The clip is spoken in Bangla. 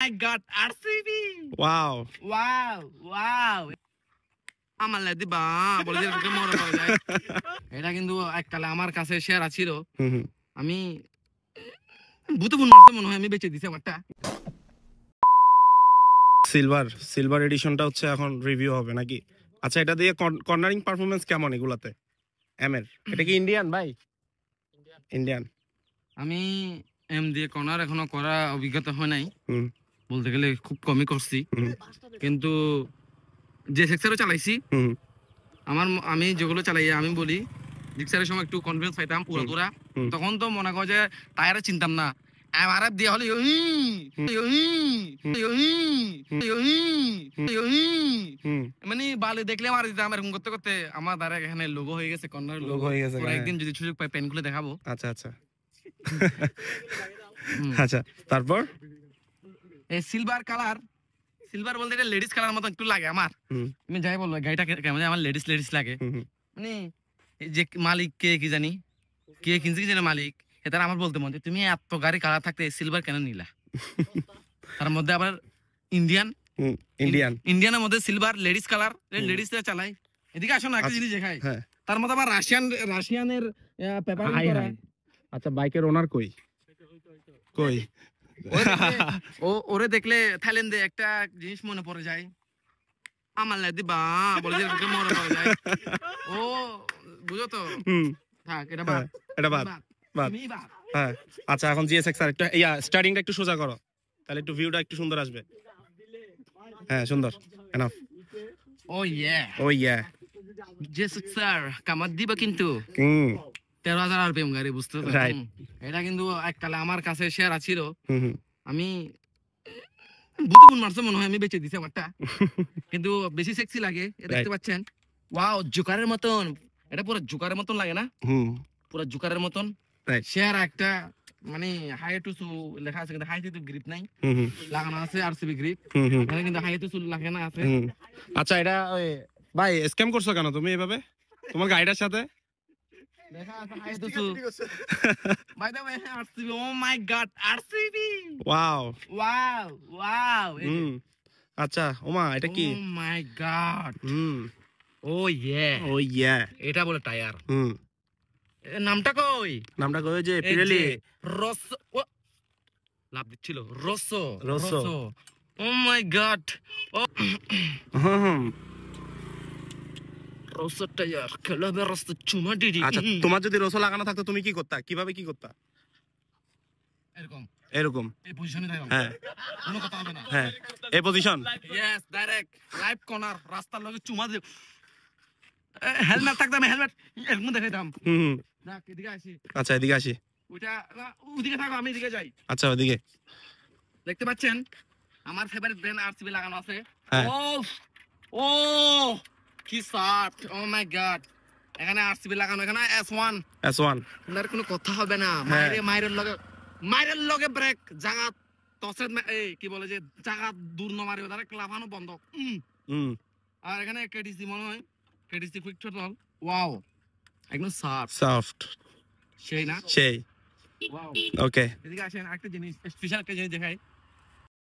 My God, RCB! Wow. Wow, wow. আমার লাদি বা বলে যে মরে পড়ে যায় এটা কিন্তু এককালে আমার কাছে শেয়ার ছিল আমি ভূতে ফোন মারতে মনে হয় আমি বেচে দিছি আমারটা সিলভার এডিশনটা হচ্ছে এখন রিভিউ হবে নাকি আচ্ছা এটা দিয়ে কর্নারিং পারফরম্যান্স কেমন এগুলাতে এম এর এটা কি ইন্ডিয়ান ভাই ইন্ডিয়ান আমি এম দিয়ে কর্নার এখনো করা অভিজ্ঞতা হয় নাই বলতে গেলে খুব কমই করছি কিন্তু যে সেক্টরে চালাইছি আমি যেগুলো চালাই আমি বলি জিক্সারের সময় একটু কনফিডেন্স পাইতাম পুরোপুরা তখন তো মনে করো যে টায়ারে চিনতাম না এমআরএফ দিয়ে হলে মানে বালে দেখলে মার দিতাম এরকম করতে করতে আমার দ্বারা এখানে লোগো হয়ে গেছে কর্নার লোগো হয়ে গেছে একদিন যদি সুযোগ পাই পেন খুলে দেখাবো আচ্ছা আচ্ছা আচ্ছা তারপর এই সিলভার বলতে এটা লেডিস কালার মতো একটু লাগে আমার আমি যাই বলবো গাড়িটা কেমন আমার লেডিস লাগে মানে যে মালিক কে কি জানি কে কিনছে কি জানি মালিক এটা আমার বলতে মন তুমি এত গাড়ি কালার থাকতে সিলভার কেন নিলা তার মধ্যে আবার ইন্ডিয়ানের মধ্যে সিলভার লেডিস কালার লেডিস চালাই এদিকে আসো না একটা জিনিস দেখাই তার মধ্যে আবার রাশিয়ানের পেপার আচ্ছা বাইকের ওনার কই ওরে দেখলে থাইল্যান্ডে একটা জিনিস মনে পড়ে যায় আমার লাদি বা বলে যে মনে পড়ে যায় ও বুঝো তো থাক এটা বাদ হ্যাঁ আচ্ছা এখন জিএসএক্স আর একটু স্টার্টিংটা একটু সোজা করো তাহলে একটু ভিউটা একটু সুন্দর আসবে হ্যাঁ সুন্দর এনাফ ও ইয়া জিএসএক্স আর কামাত দিবা কিন্তু 13,000 আরপিএম গাড়ি বুঝতে তো এটা কিন্তু এককালে আমার কাছে শেয়ার ছিল আমি ভূতে ফোন মারতে মনে হয় আমি বেচে দিছি আমারটা কিন্তু বেশি সেক্সি লাগে দেখতে পাচ্ছেন ওয়াও জোকারের মতন এটা পুরো জোকারের মতন লাগে না পুরো জোকারের মতন শেয়ার একটা মানে হাই টু সু লেখা আছে কিন্তু হাই টু গ্রিপ নাই লাগানো আছে আরসিবি গ্রিপ এখানে কিন্তু হাই টু সু লাগানো আছে আচ্ছা এটা ভাই স্ক্যাম করছো কেন তুমি এভাবে তোমার গাড়িটার সাথে দেখা আছে হাই টু সু by the way RCB oh my god RCB wow আচ্ছা ওমা এটা কি ও মাই গড ও ইয়া এটা বলে টায়ার নামটা কই যে পিরেলি রস লাভ দিচ্ছিল Rossouw O my god Rossouw tyre খেলাবে Rossouw চুমা দিদি আচ্ছা তোমার যদি রসো লাগানো থাকতো তুমি কি করতা কিভাবে কি করতা এরকম এই পজিশনে দাঁড়াও হ্যাঁ কোনো কথা হবে না হ্যাঁ এই position yes direct live corner রাস্তার লগে চুমা দিও হেলমেট থাকতো আমি হেলমেট এরকম দেখাইতাম না এদিকে আসি আচ্ছা এদিকে আসি ওদিকে থাকো আমি এদিকে যাই আচ্ছা ওদিকে দেখতে পাচ্ছেন আমার ফেভারিট ব্র্যান্ড আরসিবি লাগানো আছে ও কি সাট ও মাই গড এখানে আরসিবি লাগানো এখানে S1 এর কোনো কথা হবে না মাইরের লগে ব্রেক জায়গা তসের এই কি বলে যে জায়গা দূর ন মারিও ডাইরেক্ট লাভানো বন্ধ আর এখানে কেটিসি মনে হয় কেটিসি কুইক টোটাল ওয়াও একদম সফট সেই না ওকে এদিকে আসেন একটা জিনিস স্পেশাল একটা জিনিস দেখাই